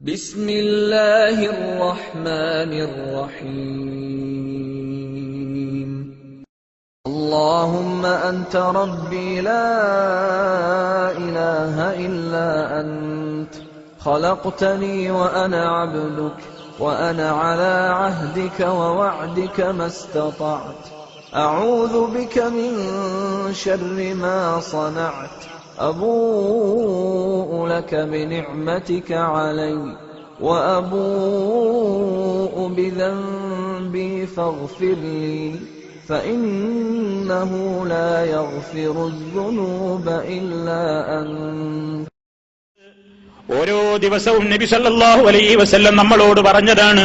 ബിസ്മില്ലാഹിർ റഹ്മാനിർ റഹീം. اللهم أنت ربي لا إله إلا أنت خلقتني وأنا عبدك وأنا على عهدك ووعدك ما استطعت أعوذ بك من شر ما صنعت أبوء لك بنعمتك علي وأبوء بذنبي فاغفر لي فإنه لا يغفر الذنوب إلا أنت. ഓരോ ദിവസവും നബി സല്ലല്ലാഹു അലൈഹി വസല്ലം നമ്മളോട് പറഞ്ഞതാണ്,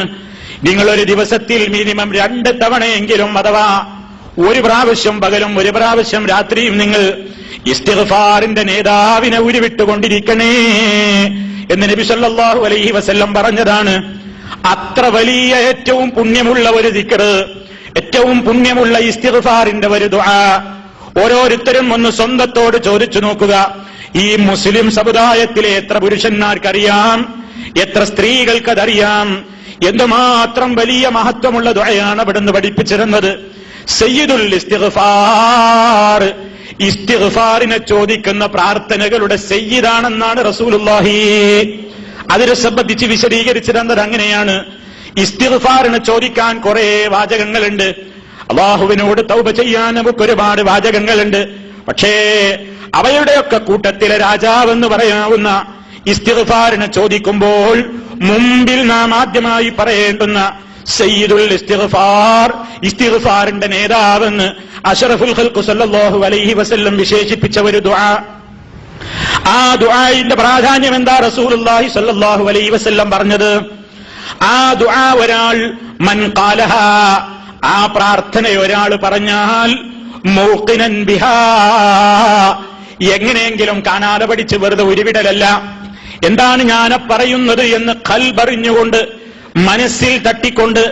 നിങ്ങളൊരു ദിവസത്തിൽ മിനിമം 2 തവണയെങ്കിലും അഥവാ ഒരു പ്രാവശ്യം പകലും ഒരു പ്രാവശ്യം രാത്രിയും നിങ്ങൾ ഇസ്തിഗ്ഫാറിന്റെ നേതാവിനെ ഉരുവിട്ടുകൊണ്ടിരിക്കണേ എന്ന് നബി സല്ലല്ലാഹു അലൈഹി വസല്ലം പറഞ്ഞതാണ്. അത്ര വലിയ ഏറ്റവും പുണ്യമുള്ള ഒരു ദിക്ർ, ഏറ്റവും പുണ്യമുള്ള ഇസ്തിഗ്ഫാറിന്റെ ഒരു ദുആ ഓരോരുത്തരും ഒന്ന് സ്വന്തത്തോട് ചോദിച്ചു നോക്കുക. ഈ മുസ്ലിം സമുദായത്തിലെ എത്ര പുരുഷന്മാർക്കറിയാം, എത്ര സ്ത്രീകൾക്കതറിയാം, എന്തുമാത്രം വലിയ മഹത്വമുള്ള ദുആയാണ് അവിടുന്ന് പഠിപ്പിച്ചിരുന്നത്. സയ്യിദുൽ ഇസ്തിഗ്ഫാർ, ഇസ്തിഗ്ഫാറിനെ ചോദിക്കുന്ന പ്രാർത്ഥനകളുടെ സയ്യിദാണെന്നാണ് റസൂലുള്ളാഹി അതിനെ സംബന്ധിച്ച് വിശദീകരിച്ചിരുന്നത്. അങ്ങനെയാണ് ഇസ്തിഗ്ഫാറിനെ ചോദിക്കാൻ കുറെ വാചകങ്ങളുണ്ട്. അല്ലാഹുവിനോട് തൗബ ചെയ്യാൻ നമുക്ക് ഒരുപാട് വാചകങ്ങളുണ്ട്. പക്ഷേ അവയുടെയൊക്കെ കൂട്ടത്തിലെ രാജാവെന്ന് പറയാവുന്ന ഇസ്തിഗ്ഫാറിനെ ചോദിക്കുമ്പോൾ മുമ്പിൽ നാം ആദ്യമായി പറയേണ്ടുന്ന സയ്യിദുൽ ഇസ്തിഗ്ഫാർ, ഇസ്തിഗ്ഫാറിന്റെ നേതാവെന്ന് അഷ്റഫുൽ ഖൽഖ് സല്ലല്ലാഹു അലൈഹി വസല്ലം വിശേഷിപ്പിച്ച ഒരു ദുആ. ആ ദുആയിന്റെ പ്രാധാന്യം എന്താ റസൂലുള്ളാഹി സല്ലല്ലാഹു അലൈഹി വസല്ലം പറഞ്ഞത്? ആ ദുആ ഒരാൾ മൻ ഖാലഹ, ആ പ്രാർത്ഥന ഒരാൾ പറഞ്ഞാൽ മൂഖിനൻ ബിഹാ, എങ്ങനെയെങ്കിലും കാണാതെ പഠിച്ച് വെറുതെ ഉരുവിടലല്ല, എന്താണ് ഞാൻ പറയുന്നത് എന്ന് ഖൽബറിഞ്ഞുകൊണ്ട് മനസ്സിൽ തട്ടിക്കൊണ്ട്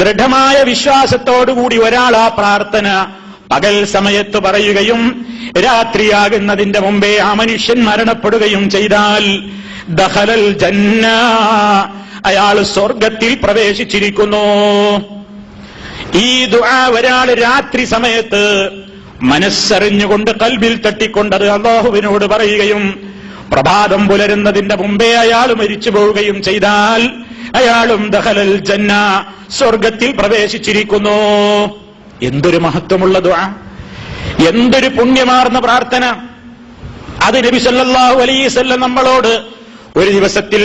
ദൃഢമായ വിശ്വാസത്തോടുകൂടി ഒരാൾ ആ പ്രാർത്ഥന പകൽ സമയത്ത് പറയുകയും രാത്രിയാകുന്നതിന്റെ മുമ്പേ ആ മനുഷ്യൻ മരണപ്പെടുകയും ചെയ്താൽ ദഖലൽ ജന്ന, അയാൾ സ്വർഗത്തിൽ പ്രവേശിച്ചിരിക്കുന്നു. ഈ ദുആ ഒരാൾ രാത്രി സമയത്ത് മനസ്സറിഞ്ഞുകൊണ്ട് കൽബിൽ തട്ടിക്കൊണ്ടത് അല്ലാഹുവിനോട് പറയുകയും പ്രഭാതം പുലരുന്നതിന്റെ മുമ്പേ അയാൾ മരിച്ചു പോവുകയും ചെയ്താൽ അയാളും ദഖലൽ ജന്ന, സ്വർഗത്തിൽ പ്രവേശിച്ചിരിക്കുന്നു. എന്തൊരു മഹത്വമുള്ള ദുആ, എന്തൊരു പുണ്യമാർന്ന പ്രാർത്ഥന. അത് നബി സല്ലല്ലാഹു അലൈഹി വസല്ലം നമ്മളോട് ഒരു ദിവസത്തിൽ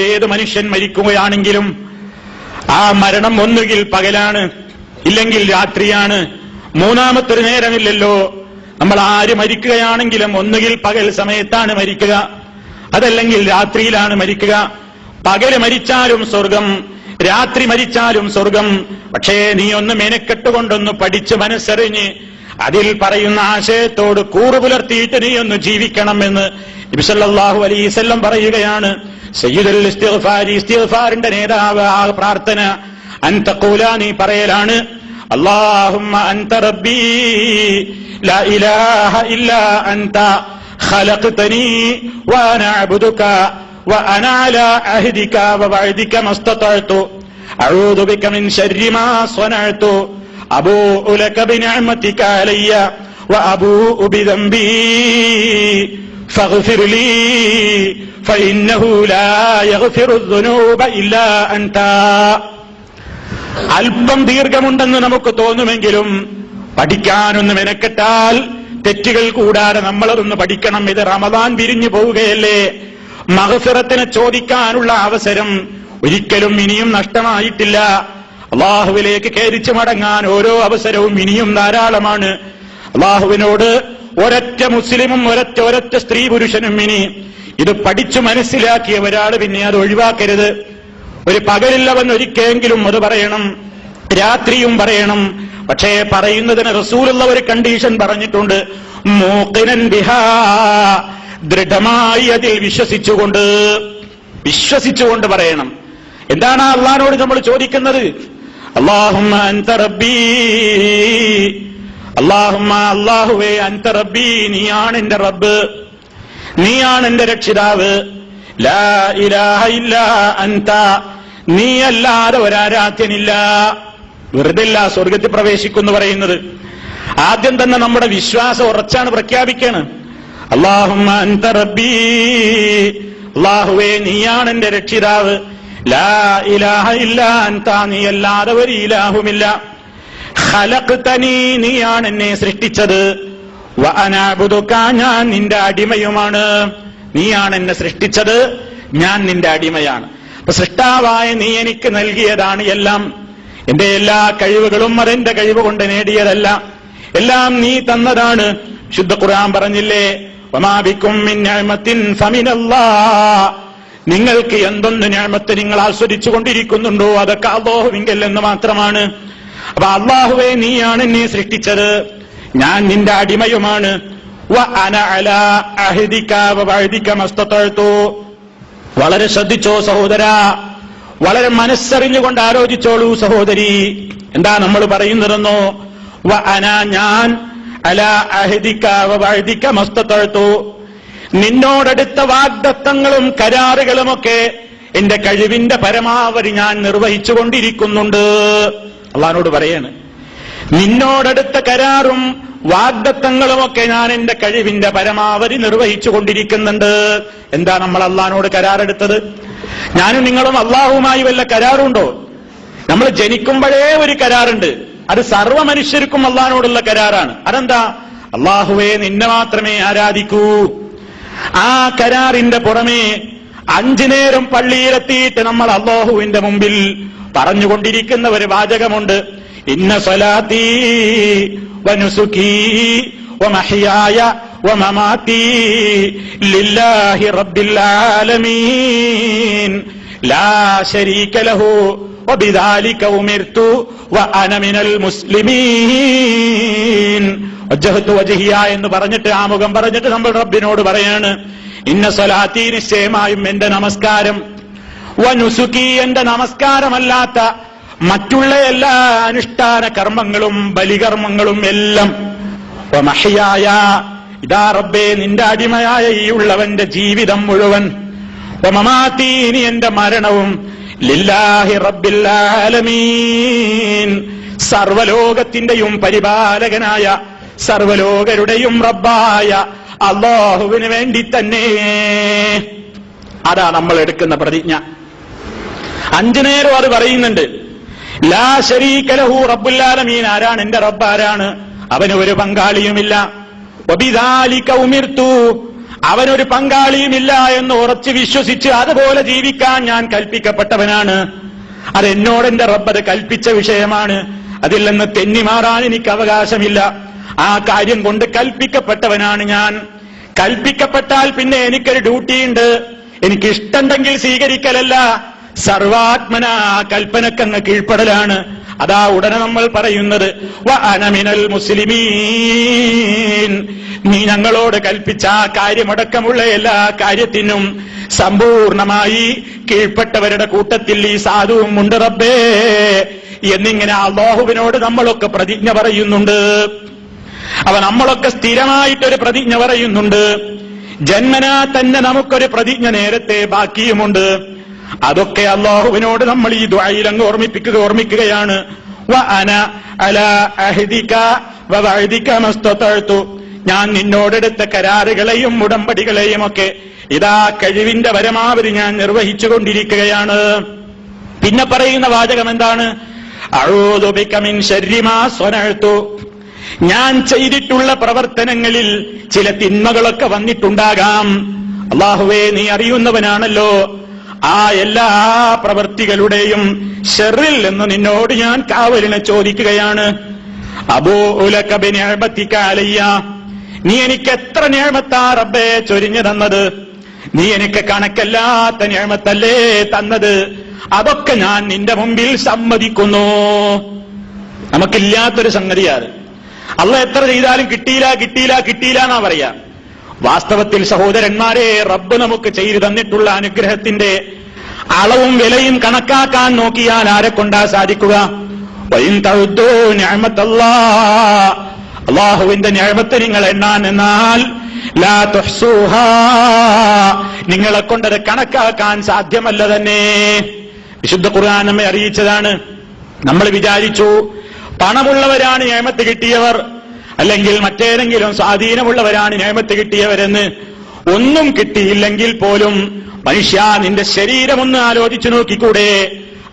ഏത് മനുഷ്യൻ മരിക്കുകയാണെങ്കിലും ആ മരണം ഒന്നുകിൽ പകലാണ്, ഇല്ലെങ്കിൽ രാത്രിയാണ്, മൂന്നാമത്തൊരു നേരമില്ലല്ലോ. നമ്മൾ ആര് മരിക്കുകയാണെങ്കിലും ഒന്നുകിൽ പകൽ സമയത്താണ് മരിക്കുക, അതല്ലെങ്കിൽ രാത്രിയിലാണ് മരിക്കുക. പകല് മരിച്ചാലും സ്വർഗം, രാത്രി മരിച്ചാലും സ്വർഗം. പക്ഷേ നീ ഒന്ന് മെനക്കെട്ടുകൊണ്ടൊന്ന് പഠിച്ച് മനസ്സറിഞ്ഞ് അതിൽ പറയുന്ന ആശയത്തോട് കൂറു പുലർത്തിയിട്ട് നീ ഒന്ന് ജീവിക്കണമെന്ന് നബി സല്ലല്ലാഹു അലൈഹി വസല്ലം പറയുകയാണ്. സയ്യിദുൽ ഇസ്തിഗ്ഫാർ, ഇസ്തിഗ്ഫാറിന്റെ നേതാവ് ആ പ്രാർത്ഥന അൻ തഖൂല, നീ പറയലാണ്, അല്ലാഹുമ്മ അൻത റബ്ബി ലാ ഇലാഹ ഇല്ലാ അൻത ഖലഖ്തനി വഅന അബ്ദുക വഅന അലാ അഹ്ദിക വവഅദിക മസ്തതഅതു അഊദു ബിക മിൻ ശർരി മാ സ്വനഅതു അബൂഉ ലക ബിനിഅമതിക അലയ്യ വഅബൂഉ ബിദംബി ഫഗ്ഫിർ ലീ ഫഇന്നഹു ലാ യഗ്ഫിറു ദുനൂബ ഇല്ലാ അൻത. അല്പം ദീർഘമുണ്ടെന്ന് നമുക്ക് തോന്നുമെങ്കിലും പഠിക്കാനൊന്ന് മെനക്കെട്ടാൽ തെറ്റുകൾ കൂടാതെ നമ്മളതൊന്ന് പഠിക്കണം. ഇത് റമദാൻ പിരിഞ്ഞു പോവുകയല്ലേ, മഗ്ഫിറത്തിനെ ചോദിക്കാനുള്ള അവസരം ഒരിക്കലും ഇനിയും നഷ്ടമായിട്ടില്ല. അല്ലാഹുവിലേക്ക് ഖേദിച്ചു മടങ്ങാൻ ഓരോ അവസരവും ഇനിയും ധാരാളമാണ്. അല്ലാഹുവിനോട് ഒരൊറ്റ മുസ്ലിമും ഒരൊറ്റ സ്ത്രീ പുരുഷനും ഇനി ഇത് പഠിച്ചു മനസ്സിലാക്കിയ ഒരാൾ പിന്നെ അത് ഒഴിവാക്കരുത്. ഒരു പകലില്ലവൻ ഒരിക്കലെങ്കിലും അത് പറയണം, രാത്രിയും പറയണം. പക്ഷേ പറയുന്നതിന് റസൂലുള്ള ഒരു കണ്ടീഷൻ പറഞ്ഞിട്ടുണ്ട്, മൂഖിനൻ ബിഹാ, ദൃഢമായി അതിൽ വിശ്വസിച്ചുകൊണ്ട് പറയണം. എന്താണ് അള്ളാഹുവോട് നമ്മൾ ചോദിക്കുന്നത്? അല്ലാഹുമ്മ അൻത റബ്ബി, അല്ലാഹുവേ അൻത റബ്ബി, നീയാണ് എന്റെ റബ്ബ്, നീയാണ് എന്റെ രക്ഷിതാവ്, ലാ ഇലാഹ ഇല്ലാ അൻത, നീ അല്ലാതെ ഒരാരാധ്യനില്ല. വെറുതെല്ല സ്വർഗത്തിൽ പ്രവേശിക്കുന്നു പറയുന്നത്. ആദ്യം തന്നെ നമ്മുടെ വിശ്വാസം ഉറച്ചാണ് പ്രഖ്യാപിക്കാണ്. അല്ലാഹുമ്മ അൻത റബ്ബീ, അല്ലാഹുവേ നീയാണ് എന്റെ രക്ഷിതാവ്. ലാ ഇലാഹ ഇല്ലാ അൻത, നീ അല്ലാതെ ഒരു ഇലാഹുമില്ല. ഖലഖ്തനീ, നീയാണ് എന്നെ സൃഷ്ടിച്ചത്. വ അനാ അബ്ദുക, ഞാൻ നിന്റെ അടിമയുമാണ്. നീയാണ് എന്നെ സൃഷ്ടിച്ചത്, ഞാൻ നിന്റെ അടിമയാണ്. അപ്പൊ സൃഷ്ടാവായ നീ എനിക്ക് നൽകിയതാണ് എല്ലാം. എന്റെ എല്ലാ കഴിവുകളും അതെന്റെ കഴിവ് കൊണ്ട് നേടിയതല്ല, എല്ലാം നീ തന്നതാണ്. ശുദ്ധ ഖുർആൻ പറഞ്ഞില്ലേ, വമാ ബികും മിൻ നിഅമത്തിൻ ഫമിനല്ലാഹ്, നിങ്ങൾക്ക് എന്തൊന്ന് നിഅമത്ത് നിങ്ങൾ ആസ്വദിച്ചു കൊണ്ടിരിക്കുന്നുണ്ടോ അതൊക്കെ അല്ലാഹുവിങ്കൽ എന്ന് മാത്രമാണ്. അപ്പൊ അല്ലാഹുവേ നീയാണ് എന്നെ സൃഷ്ടിച്ചത്, ഞാൻ നിന്റെ അടിമയുമാണ്. വ അന അലാ അഹ്ദിക വ വഅദിക മസ്തതഅതു, വളരെ ശ്രദ്ധിച്ചോ സഹോദര, വളരെ മനസ്സറിഞ്ഞുകൊണ്ട് ആലോചിച്ചോളൂ സഹോദരി. എന്താ നമ്മൾ പറയുന്നതെന്നോ? വ അന, ഞാൻ, അലാ അഹ്ദിക വ വഅദിക മസ്തതഅതു, നിന്നോടെടുത്ത വാഗ്ദത്തങ്ങളും കരാറുകളുമൊക്കെ എന്റെ കഴിവിന്റെ പരമാവധി ഞാൻ നിർവഹിച്ചുകൊണ്ടിരിക്കുന്നുണ്ട്. അള്ളാഹുവോട് പറയാണ്, നിന്നോടെടുത്ത കരാറും വാഗ്ദത്തങ്ങളുമൊക്കെ ഞാൻ എന്റെ കഴിവിന്റെ പരമാവധി നിർവഹിച്ചുകൊണ്ടിരിക്കുന്നുണ്ട്. എന്താ നമ്മൾ അള്ളാഹിനോട് കരാറെടുത്തത്? ഞാനും നിങ്ങളും അള്ളാഹുവുമായി വല്ല കരാറുണ്ടോ? നമ്മൾ ജനിക്കുമ്പോഴേ ഒരു കരാറുണ്ട്, അത് സർവ്വ മനുഷ്യർക്കും അള്ളാഹിനോടുള്ള കരാറാണ്. അതെന്താ? അള്ളാഹുവേ നിന്നെ മാത്രമേ ആരാധിക്കൂ. ആ കരാറിന്റെ പുറമേ 5 നേരം പള്ളിയിലെത്തിയിട്ട് നമ്മൾ അല്ലാഹുവിന്റെ മുമ്പിൽ പറഞ്ഞുകൊണ്ടിരിക്കുന്ന ഒരു വാചകമുണ്ട്, ഇന്ന സ്വലാത്തി വനുസുകി വമഹ്യായ വമമാതി ലില്ലാഹി റബ്ബിൽ ആലമീൻ ലാ ശരീക ലഹു വബിദാലിക ഉമിർതു വഅന മിനൽ മുസ്ലിമീൻ. വജ്ജഹ്തു വജ്ഹിയ എന്ന് പറഞ്ഞിട്ട്, ആമുഖം പറഞ്ഞിട്ട് നമ്മൾ റബ്ബിനോട് പറയാണ്, ഇന്ന സ്വലാത്തി, നിശ്ചയമായും എന്റെ നമസ്കാരം, വനുസുകി, എന്റെ നമസ്കാരമല്ലാത്ത മറ്റുള്ള എല്ലാ അനുഷ്ഠാന കർമ്മങ്ങളും ബലികർമ്മങ്ങളും എല്ലാം, വമഹ്യായ, ഇതാ റബ്ബേ നിന്റെ അടിമയായ ഈ ഉള്ളവന്റെ ജീവിതം മുഴുവൻ, വമമാതി, ഇനി എന്റെ മരണവും, ലില്ലാഹി റബ്ബിൽ ആലമീൻ, സർവലോകത്തിന്റെയും പരിപാലകനായ സർവലോകരുടെയും റബ്ബായ അല്ലാഹുവിന് വേണ്ടി തന്നെ. അതാ നമ്മൾ എടുക്കുന്ന പ്രതിജ്ഞ. 5 നേരം അത് പറയുന്നുണ്ട്. ലാ ശരീക ലഹു റബ്ബുൽ ആലമീൻ, ആരാണ് എന്റെ റബ്ബ്? ആരാണ്? അവന് ഒരു പങ്കാളിയുമില്ല. വബിദാലിക ഉമിർതു, അവനൊരു പങ്കാളിയുമില്ല എന്ന് ഉറച്ചു വിശ്വസിച്ച് അതുപോലെ ജീവിക്കാൻ ഞാൻ കൽപ്പിക്കപ്പെട്ടവനാണ്. അതെന്നോട് എന്റെ റബ്ബ് അത് കൽപ്പിച്ച വിഷയമാണ്. അതിൽ നിന്ന് തെന്നിമാറാൻ എനിക്ക് അവകാശമില്ല. ആ കാര്യം കൊണ്ട് കൽപ്പിക്കപ്പെട്ടവനാണ് ഞാൻ. കൽപ്പിക്കപ്പെട്ടാൽ പിന്നെ എനിക്കൊരു ഡ്യൂട്ടിയുണ്ട്. എനിക്ക് ഇഷ്ടമുണ്ടെങ്കിൽ സ്വീകരിക്കലല്ല, സർവാത്മന കൽപ്പനക്കങ്ങ് കീഴ്പ്പെടലാണ്. അതാ ഉടനെ നമ്മൾ പറയുന്നത്, വ അന മിനൽ മുസ്ലിമീൻ, നീ ഞങ്ങളോട് കൽപ്പിച്ച ആ കാര്യമടക്കമുള്ള എല്ലാ കാര്യത്തിനും സമ്പൂർണമായി കീഴ്പ്പെട്ടവരുടെ കൂട്ടത്തിൽ ഈ സാധുവും ഉണ്ട് റബ്ബേ എന്നിങ്ങനെ അല്ലാഹുവിനോട് നമ്മളൊക്കെ പ്രതിജ്ഞ പറയുന്നുണ്ട്. അവ നമ്മളൊക്കെ സ്ഥിരമായിട്ടൊരു പ്രതിജ്ഞ പറയുന്നുണ്ട്. ജന്മനാ തന്നെ നമുക്കൊരു പ്രതിജ്ഞ നേരത്തെ ബാക്കിയുമുണ്ട്. അതൊക്കെ അല്ലാഹുവിനോട് നമ്മൾ ഈ ദുആയിൽ അങ്ങ് ഓർമ്മിക്കുകയാണ്. വ അന അലാ അഹ്ദിക വ വഅദിക മസ്തതഅതു, ഞാൻ നിന്നോടെടുത്ത കരാറുകളെയും ഉടമ്പടികളെയും ഒക്കെ ഇതാ കഴിവിന്റെ പരമാവധി ഞാൻ നിർവഹിച്ചുകൊണ്ടിരിക്കുകയാണ്. പിന്നെ പറയുന്ന വാചകം എന്താണ്? അഊദു ബിക മിൻ ശർരി മാ സ്വനഅതു, ഞാൻ ചെയ്തിട്ടുള്ള പ്രവർത്തനങ്ങളിൽ ചില തിന്മകളൊക്കെ വന്നിട്ടുണ്ടാകാം. അല്ലാഹുവേ നീ അറിയുന്നവനാണല്ലോ. ആ എല്ലാ പ്രവർത്തികളുടെയും ശർറിൽ നിന്ന് നിന്നോട് ഞാൻ കാവലിനെ ചോദിക്കുകയാണ്. അബൂഉ ലക ബിനിഅമതിക അലയ്യ, നീ എനിക്ക് എത്ര നിഅമത്താ റബ്ബേ ചൊരിഞ്ഞു തന്നത്. നീ എനിക്ക് കണക്കല്ലാത്ത നിഅമത്തല്ലേ തന്നത്. അതൊക്കെ ഞാൻ നിന്റെ മുമ്പിൽ സമ്മതിക്കുന്നു. നമുക്കില്ലാത്തൊരു സംഗതിയാണ്. അള്ളാഹ് എത്ര ചെയ്താലും കിട്ടിയില്ല എന്നാ പറയാ. വാസ്തവത്തിൽ സഹോദരന്മാരെ, റബ്ബ് നമുക്ക് ചെയ്തു തന്നിട്ടുള്ള അനുഗ്രഹത്തിന്റെ അളവും വിലയും കണക്കാക്കാൻ നോക്കിയാൽ ആരെ കൊണ്ടാ സാധിക്കുക? അള്ളാഹുവിന്റെ നിഅമത്ത് നിങ്ങൾ എണ്ണാൻ എന്നാൽ ലാ തുഹ്സൂഹാ, നിങ്ങളെ കൊണ്ടത് കണക്കാക്കാൻ സാധ്യമല്ല തന്നെ. വിശുദ്ധ ഖുർആൻ നമ്മെ അറിയിച്ചതാണ്. നമ്മൾ വിചാരിച്ചു പണമുള്ളവരാണ് നിഅമത്ത് കിട്ടിയവർ, അല്ലെങ്കിൽ മറ്റേതെങ്കിലും സ്വാധീനമുള്ളവരാണ് നിഅമത്ത് കിട്ടിയവരെന്ന്. ഒന്നും കിട്ടിയില്ലെങ്കിൽ പോലും മനുഷ്യ, നിന്റെ ശരീരമൊന്ന് ആലോചിച്ചു നോക്കിക്കൂടെ?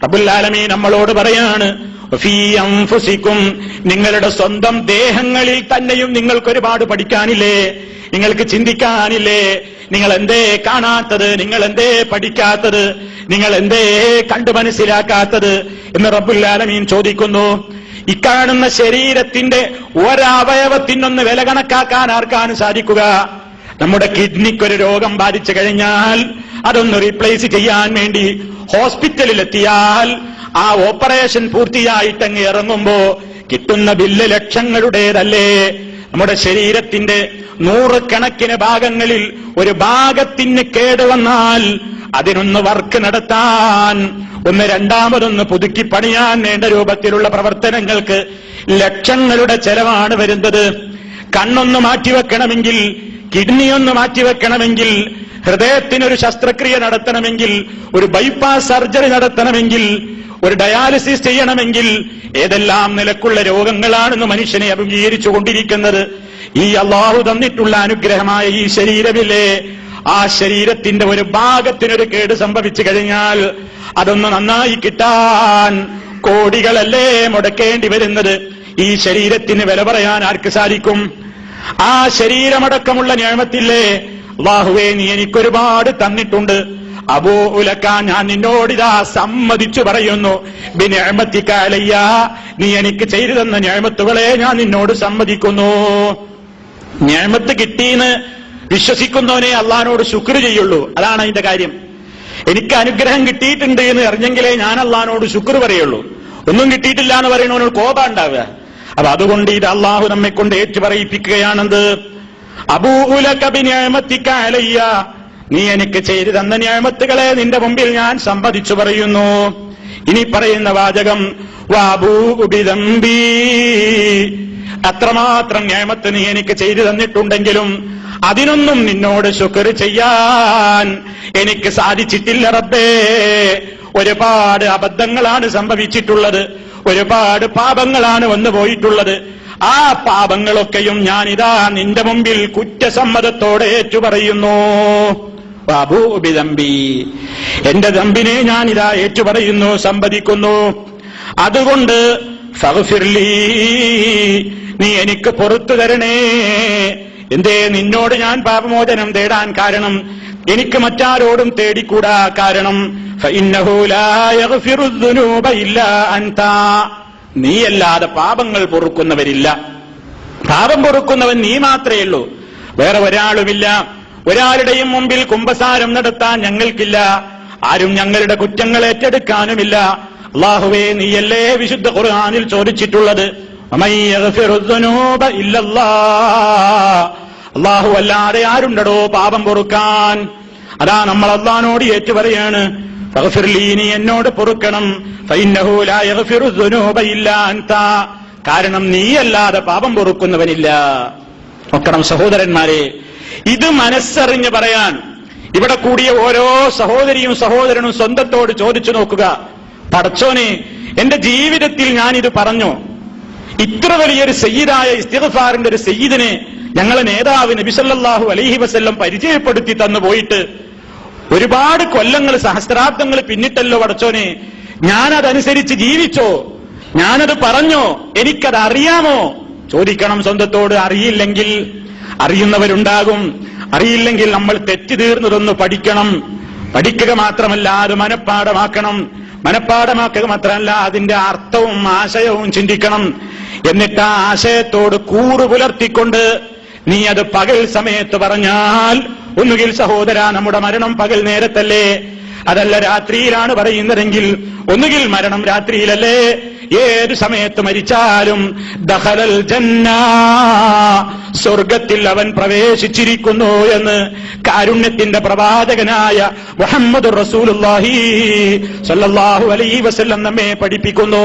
റബ്ബുൽ ആലമീൻ നമ്മളോട് പറയാണ്, ഫീ അൻഫുസിക്കും, നിങ്ങളുടെ സ്വന്തം ദേഹങ്ങളിൽ തന്നെയും നിങ്ങൾക്കൊരുപാട് പഠിക്കാനില്ലേ, നിങ്ങൾക്ക് ചിന്തിക്കാനില്ലേ? നിങ്ങൾ എന്തേ കാണാത്തത്, നിങ്ങൾ എന്തേ പഠിക്കാത്തത്, നിങ്ങൾ എന്തേ കണ്ടു മനസ്സിലാക്കാത്തത് എന്ന് റബ്ബുൽ ആലമീൻ ചോദിക്കുന്നു. ഇക്കാണുന്ന ശരീരത്തിന്റെ ഒരവയവത്തിനൊന്ന് വില കണക്കാക്കാൻ ആർക്കാണ് സാധിക്കുക? നമ്മുടെ കിഡ്നിക്കൊരു രോഗം ബാധിച്ചു കഴിഞ്ഞാൽ അതൊന്ന് റീപ്ലേസ് ചെയ്യാൻ വേണ്ടി ഹോസ്പിറ്റലിലെത്തിയാൽ ആ ഓപ്പറേഷൻ പൂർത്തിയായിട്ടങ്ങ് ഇറങ്ങുമ്പോ കിട്ടുന്ന ബില്ല് ലക്ഷങ്ങളുടേതല്ലേ? നമ്മുടെ ശരീരത്തിന്റെ 100 കണക്കിന് ഭാഗങ്ങളിൽ ഒരു ഭാഗത്തിന് കേടുവന്നാൽ അതിനൊന്ന് വർക്ക് നടത്താൻ, ഒന്ന് രണ്ടാമതൊന്ന് പുതുക്കി പണിയാൻ വേണ്ട രൂപത്തിലുള്ള പ്രവർത്തനങ്ങൾക്ക് ലക്ഷങ്ങളുടെ ചെലവാണ് വരുന്നത്. കണ്ണൊന്ന് മാറ്റിവെക്കണമെങ്കിൽ, കിഡ്നി ഒന്ന് മാറ്റിവെക്കണമെങ്കിൽ, ഹൃദയത്തിനൊരു ശസ്ത്രക്രിയ നടത്തണമെങ്കിൽ, ഒരു ബൈപ്പാസ് സർജറി നടത്തണമെങ്കിൽ, ഒരു ഡയാലിസിസ് ചെയ്യണമെങ്കിൽ ഏതെല്ലാം നിലക്കുള്ള രോഗങ്ങളാണെന്ന് മനുഷ്യനെ അഭിമുഖീകരിച്ചു കൊണ്ടിരിക്കുന്നത്. ഈ അള്ളാഹു തന്നിട്ടുള്ള അനുഗ്രഹമായ ഈ ശരീരമില്ലേ, ആ ശരീരത്തിന്റെ ഒരു ഭാഗത്തിനൊരു കേട് സംഭവിച്ചു കഴിഞ്ഞാൽ അതൊന്ന് നന്നായി കിട്ടാൻ കോടികളല്ലേ മുടക്കേണ്ടി വരുന്നത്. ഈ ശരീരത്തിന് വില പറയാൻ ആർക്ക് സാധിക്കും? ആ ശരീരമടക്കമുള്ള നിഅമത്തില്ലേ, അല്ലാഹുവേ നീ എനിക്കൊരുപാട് തന്നിട്ടുണ്ട്, അബൂഉലക, ഞാൻ നിന്നോടിതാ സമ്മതിച്ചു പറയുന്നു, ബിനിഅമതിക അലയ്യ, നീ എനിക്ക് ചെയ്തു തന്ന നിഅമത്തുകളെ ഞാൻ നിന്നോട് സമ്മതിക്കുന്നു. നിഅമത്ത് കിട്ടിയെന്ന് വിശ്വസിക്കുന്നവനെ അള്ളാഹിനോട് ശുക്ർ ചെയ്യുള്ളൂ. അതാണ് അതിന്റെ കാര്യം. എനിക്ക് അനുഗ്രഹം കിട്ടിയിട്ടുണ്ട് എന്ന് അറിഞ്ഞെങ്കിലേ ഞാൻ അള്ളാഹിനോട് ശുക്ർ പറയുള്ളൂ. ഒന്നും കിട്ടിയിട്ടില്ല എന്ന് പറയുന്നവനോട് കോപം ഉണ്ടാവുക. അപ്പൊ അതുകൊണ്ട് ഇത് അള്ളാഹു നമ്മെ കൊണ്ട് ഏറ്റുപറയിപ്പിക്കുകയാണെന്ത്? അബൂഉലക ബിനിഅമതിക അലയ്യ, നീ എനിക്ക് ചെയ്തു തന്ന നിഅമത്തുകളെ നിന്റെ മുമ്പിൽ ഞാൻ സമ്മതിച്ചു പറയുന്നു. ഇനി പറയുന്ന വാചകം വഅബൂഉ ബിദംബി, അത്രമാത്രം നിഅമത്ത് നീ എനിക്ക് ചെയ്തു തന്നിട്ടുണ്ടെങ്കിലും അതിനൊന്നും നിന്നോട് ശുക്ർ ചെയ്യാൻ എനിക്ക് സാധിച്ചിട്ടില്ല റബ്ബേ. ഒരുപാട് അബദ്ധങ്ങളാണ് സംഭവിച്ചിട്ടുള്ളത്, ഒരുപാട് പാപങ്ങളാണ് വന്നു പോയിട്ടുള്ളത്. ആ പാപങ്ങളൊക്കെയും ഞാനിതാ നിന്റെ മുമ്പിൽ കുറ്റസമ്മതത്തോടെ ഏറ്റുപറയുന്നു. വഅബൂഉ ബിദംബി, എന്റെ ദമ്പിനെ ഞാനിതാ ഏറ്റുപറയുന്നു, സമ്മതിക്കുന്നു. അതുകൊണ്ട് ഫഗ്ഫിർലീ, നീ എനിക്ക് പുറത്തു തരണേ. എന്തേ നിന്നോട് ഞാൻ പാപമോചനം തേടാൻ കാരണം? എനിക്ക് മറ്റാരോടും തേടിക്കൂടാ. കാരണം ഫഇന്നഹു ലാ യഗ്ഫിറു ദുനൂബ ഇല്ലാ അൻത, നീയല്ലാതെ പാപങ്ങൾ പൊറുക്കുന്നവരില്ല. പാപം പൊറുക്കുന്നവൻ നീ മാത്രമേ ഉള്ളൂ, വേറെ ഒരാളുമില്ല. ഒരാളുടെയും മുമ്പിൽ കുമ്പസാരം നടത്താൻ ഞങ്ങൾക്കില്ല, ആരും ഞങ്ങളുടെ കുറ്റങ്ങൾ ഏറ്റെടുക്കാനുമില്ല. അല്ലാഹുവേ, നീയല്ലേ വിശുദ്ധ ഖുർആനിൽ ചോദിച്ചിട്ടുള്ളത്, വമൻ യഗ്ഫിറു ദുനൂബ ഇല്ലല്ലാഹ്, അല്ലാഹു അല്ലാതെ ആരുണ്ടടോ പാപം പൊറുക്കാൻ? അതാ നമ്മൾ അല്ലാഹുവിനോട് ഏറ്റുപറയാണ്, ഫഗ്ഫിർലീ, നീ എന്നോട് പൊറുക്കണം. ഫഇന്നഹു ലാ യഗ്ഫിറു ദുനൂബ ഇല്ലാ അൻത, കാരണം നീയല്ലാതെ പാപം പൊറുക്കുന്നവനില്ല. നോക്കണം സഹോദരന്മാരെ, ഇത് മനസ്സറിഞ്ഞ് പറയാൻ ഇവിടെ കൂടിയ ഓരോ സഹോദരിയും സഹോദരനും സ്വന്തത്തോട് ചോദിച്ചു നോക്കുക. പടച്ചോനെ, എന്റെ ജീവിതത്തിൽ ഞാനിത് പറഞ്ഞു, ഇത്ര വലിയൊരു സയ്യിദായ ഇസ്തിഗ്ഫാറിന്റെ ഒരു സയ്യിദിനെ ഞങ്ങളെ നേതാവ് നബി സല്ലല്ലാഹു അലൈഹി വസല്ലം പരിചയപ്പെടുത്തി തന്നു പോയിട്ട് ഒരുപാട് കൊല്ലങ്ങൾ, സഹസ്രാബ്ദങ്ങൾ പിന്നിട്ടല്ലോ പടച്ചോനെ. ഞാനതനുസരിച്ച് ജീവിച്ചോ? ഞാനത് പറഞ്ഞോ? എനിക്കത് അറിയാമോ? ചോദിക്കണം സ്വന്തത്തോട്. അറിയില്ലെങ്കിൽ, അറിയുന്നവരുണ്ടാകും, അറിയില്ലെങ്കിൽ നമ്മൾ തെറ്റ് തീർന്നതൊന്ന് പഠിക്കണം. പഠിക്കുക മാത്രമല്ല, അത് മനഃപ്പാഠമാക്കണം. മനഃപ്പാഠമാക്കുക മാത്രമല്ല, അതിന്റെ അർത്ഥവും ആശയവും ചിന്തിക്കണം. എന്നിട്ട് ആ ആശയത്തോട് കൂറ് പുലർത്തിക്കൊണ്ട് നീ അത് പകൽ സമയത്ത് പറഞ്ഞാൽ, ഒന്നുകിൽ സഹോദര നമ്മുടെ മരണം പകൽ നേരത്തല്ലേ, അതല്ല രാത്രിയിലാണ് പറയുന്നതെങ്കിൽ ഒന്നുകിൽ മരണം രാത്രിയിലല്ലേ, ഏത് സമയത്ത് മരിച്ചാലും ദഖലൽ ജന്ന, സ്വർഗത്തിൽ അവൻ പ്രവേശിച്ചിരിക്കുന്നു എന്ന് കാരുണ്യത്തിന്റെ പ്രവാചകനായ മുഹമ്മദുർ റസൂലുള്ളാഹി സ്വല്ലല്ലാഹു അലൈഹി വസല്ലം നമ്മെ പഠിപ്പിക്കുന്നു.